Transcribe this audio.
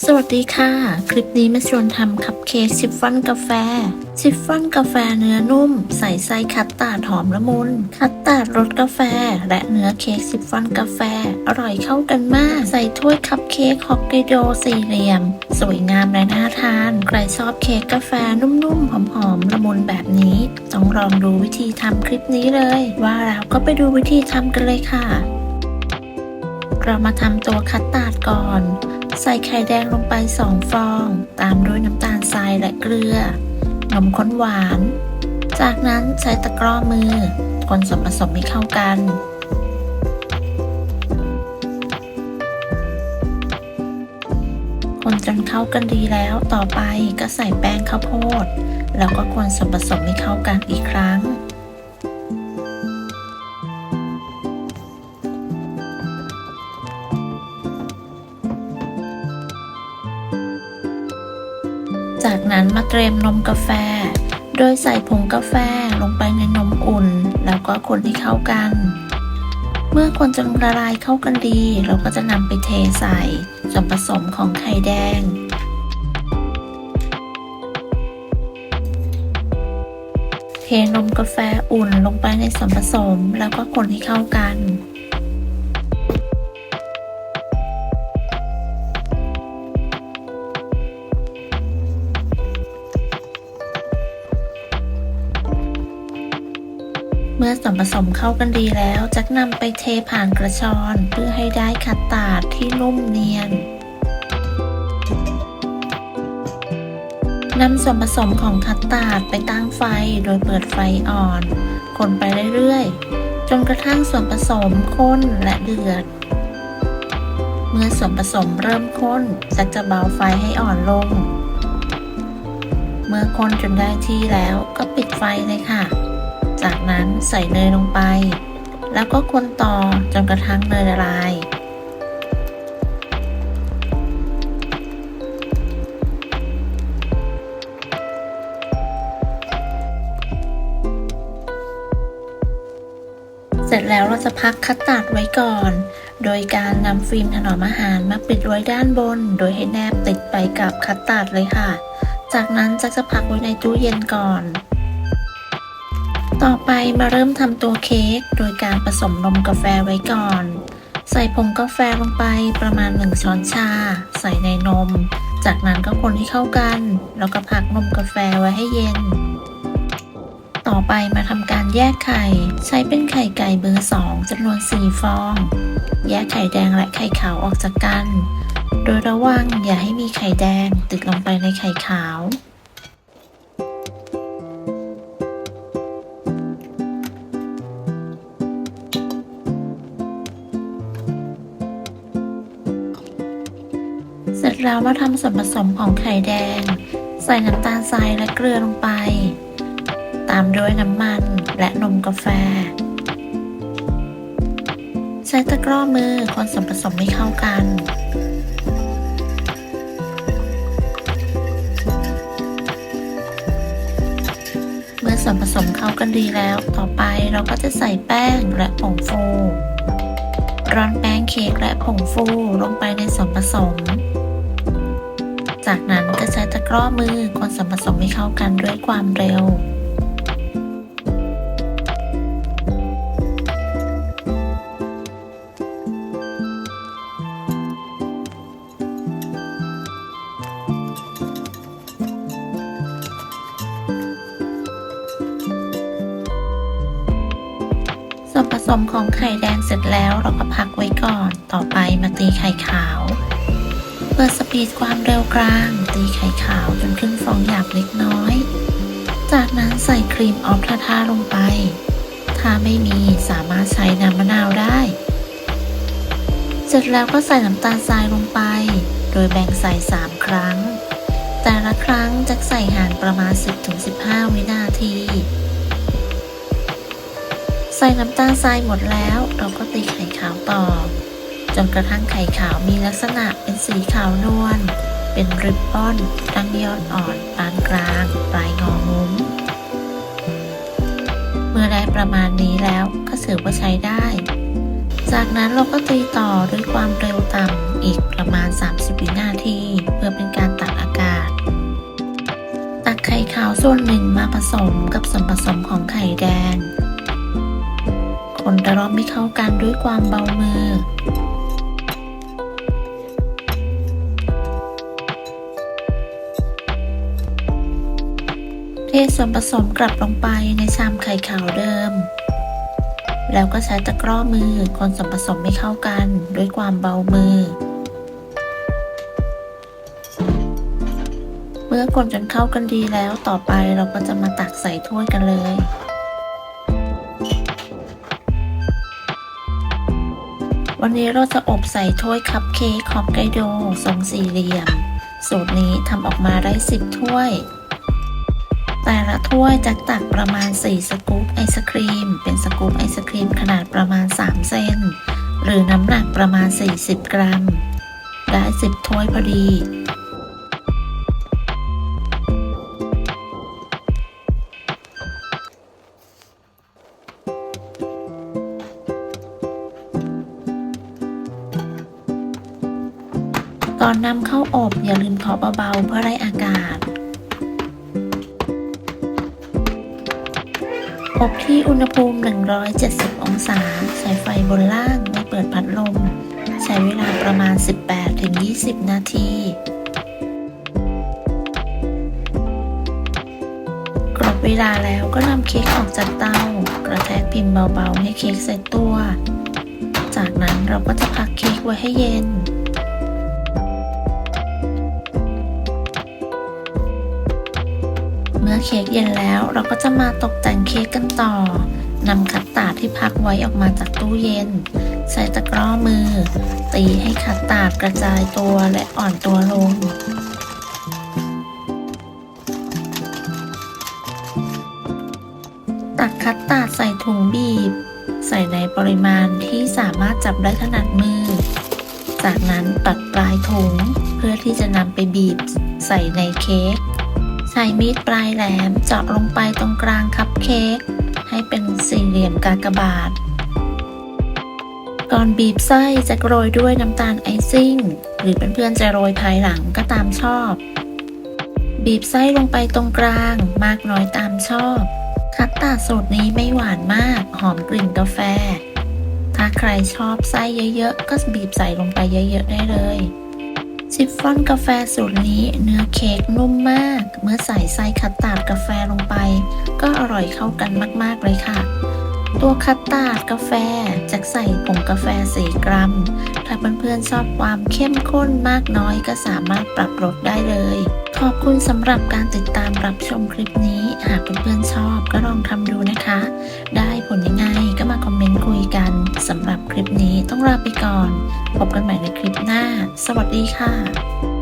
สวัสดีค่ะ คลิปนี้มาชวนทำคัพเค้กชิฟฟ่อนกาแฟเนื้อนุ่มใส่ไส้คัสตาร์ดหอมละมุนคัสตาร์ดรสกาแฟและเนื้อเค้กชิฟฟ่อนกาแฟอร่อยเข้ากันมากใส่ถ้วยคัพเค้กฮอกไกโดสี่เหลี่ยมสวยงามและน่าทานใครชอบเค้กกาแฟนุ่มๆหอมๆละมุนแบบนี้ต้องลองดูวิธีทำคลิปนี้เลยว่าแล้วก็ไปดูวิธีทำกันเลยค่ะเรามาทำตัวคัสตาร์ดก่อนใส่ไข่แดงลงไป2ฟองตามด้วยน้ำตาลทรายและเกลือนมข้นหวานจากนั้นใช้ตะกร้อมือคนส่วนผสมให้เข้ากันคนจนเข้ากันดีแล้วต่อไปก็ใส่แป้งข้าวโพดแล้วก็คนส่วนผสมให้เข้ากันอีกครั้งจากนั้นมาเตรียมนมกาแฟโดยใส่ผงกาแฟลงไปในนมอุ่นแล้วก็คนให้เข้ากันเมื่อคนจนละลายเข้ากันดีเราก็จะนำไปเทใส่ส่วนผสมของไข่แดงเทนมกาแฟอุ่นลงไปในส่วนผสมแล้วก็คนให้เข้ากันเมื่อส่วนผสมเข้ากันดีแล้วจะนำไปเทผ่านกระชอนเพื่อให้ได้คัสตาร์ดที่นุ่มเนียนนำส่วนผสมของคัสตาร์ดไปตั้งไฟโดยเปิดไฟอ่อนคนไปเรื่อยๆจนกระทั่งส่วนผสมข้นและเดือดเมื่อส่วนผสมเริ่มข้นจะเบาไฟให้อ่อนลงเมื่อข้นจนได้ที่แล้วก็ปิดไฟเลยค่ะจากนั้นใส่เนยลงไปแล้วก็คนต่อจนกระทั่งเนยละลายเสร็จแล้วเราจะพักคัสตาร์ดไว้ก่อนโดยการนำฟิล์มถนอมอาหารมาปิดไว้ด้านบนโดยให้แนบติดไปกับคัสตาร์ดเลยค่ะจากนั้นจะพักไว้ในตู้เย็นก่อนต่อไปมาเริ่มทำตัวเค้กโดยการผสมนมกาแฟไว้ก่อนใส่ผงกาแฟลงไปประมาณ1ช้อนชาใส่ในนมจากนั้นก็คนให้เข้ากันแล้วก็พักนมกาแฟไว้ให้เย็นต่อไปมาทำการแยกไข่ใช้เป็นไข่ไก่เบอร์2จำนวน4ฟองแยกไข่แดงและไข่ขาวออกจากกันโดยระวังอย่าให้มีไข่แดงติดลงไปในไข่ขาวเสร็จแล้วมาทำส่วนผสมของไข่แดงใส่น้ำตาลทรายและเกลือลงไปตามด้วยน้ำมันและนมกาแฟใช้ตะกร้อมือคนส่วนผสมให้เข้ากันเมื่อส่วนผสมเข้ากันดีแล้วต่อไปเราก็จะใส่แป้งและผงฟูร่อนแป้งเค้กและผงฟูลงไปในส่วนผสมจากนั้นก็ใช้ตะกร้อมือคนส่วนผสมให้เข้ากันด้วยความเร็วส่วนผสมของไข่แดงเสร็จแล้วเราก็พักไว้ก่อนต่อไปมาตีไข่ขาวเปิดสปีดความเร็วกลางตีไข่ขาวจนขึ้นฟองหยาบเล็กน้อยจากนั้นใส่ครีมออฟทาลงไปถ้าไม่มีสามารถใช้น้ำมะนาวได้เสร็จแล้วก็ใส่น้ำตาลทรายลงไปโดยแบ่งใส่3ครั้งแต่ละครั้งจะใส่ห่างประมาณ 10-15 วินาทีใส่น้ำตาลทรายหมดแล้วเราก็ตีไข่ขาวต่อจนกระทั่งไข่ขาวมีลักษณะเป็นสีขาวนวลเป็นริบบิ้นตั้งยอดอ่อนปานกลางปลายงองุ้มเมื่อได้ประมาณนี้แล้วก็ถือว่าใช้ได้ จากนั้นเราก็ตีต่อด้วยความเร็วต่ำอีกประมาณ30 วินาทีเพื่อ ส่วนหนึ่งมาผสมกับส่วนผสมของไข่แดงคนระลอกไม่เข้ากันด้วยความเบามือเทส่วนผสมกลับลงไปในชามไข่ขาวเดิมแล้วก็ใช้ตะกร้อมือคนส่วนผสมให้เข้ากันด้วยความเบามือเมื่อคนจนเข้ากันดีแล้วต่อไปเราก็จะมาตักใส่ถ้วยกันเลยวันนี้เราจะอบใส่ถ้วยคัพเค้กฮอกไกโดทรงสี่เหลี่ยมสูตรนี้ทำออกมาได้10ถ้วยแต่ละถ้วยจะตักประมาณ4สกู๊ปไอศครีมเป็นสกู๊ปไอศครีมขนาดประมาณ3เซนหรือน้ำหนักประมาณ40กรัมได้10ถ้วยพอดีก่อนนำเข้าอบอย่าลืมเคาะเบาๆเพื่อไล่อากาศอบที่อุณหภูมิ170องศาใช้ไฟบนล่างไม่เปิดพัดลมใช้เวลาประมาณ 18-20 นาทีกรอบเวลาแล้วก็นำเค้กออกจากเตากระแทกพิมพ์เบาๆให้เค้กเสร็จตัวจากนั้นเราก็จะพักเค้กไว้ให้เย็นเมื่อเค้กเย็นแล้วเราก็จะมาตกแต่งเค้กกันต่อนำคัสตาร์ดที่พักไว้ออกมาจากตู้เย็นใส่ตะกร้อมือตีให้คัสตาร์ดกระจายตัวและอ่อนตัวลงตักคัสตาร์ดใส่ถุงบีบใส่ในปริมาณที่สามารถจับได้ถนัดมือจากนั้นตัดปลายถุงเพื่อที่จะนำไปบีบใส่ในเค้กใช้มีดปลายแหลมเจาะลงไปตรงกลางคัพเค้กให้เป็นสี่เหลี่ยมกากบาทก่อนบีบไส้จะโรยด้วยน้ำตาลไอซิ่งหรือเพื่อนๆจะโรยภายหลังก็ตามชอบบีบไส้ลงไปตรงกลางมากน้อยตามชอบคัสตาร์ดสูตรนี้ไม่หวานมากหอมกลิ่นกาแฟถ้าใครชอบไส้เยอะๆก็บีบใส่ลงไปเยอะๆได้เลยชิฟฟ่อนกาแฟสูตรนี้เนื้อเค้กนุ่มมากเมื่อใส่ไส้คัสตาร์ดกาแฟลงไปก็อร่อยเข้ากันมากๆเลยค่ะตัวคัสตาร์ดกาแฟจะใส่ผงกาแฟ4 กรัมถ้าเพื่อนๆชอบความเข้มข้นมากน้อยก็สามารถปรับรสได้เลยขอบคุณสำหรับการติดตามรับชมคลิปนี้หากเพื่อนๆชอบก็ลองทำดูนะคะได้ผลยังไงก็มาคอมเมนต์คุยกันสำหรับคลิปนี้ต้องลาไปก่อนพบกันใหม่ในคลิปหน้าสวัสดีค่ะ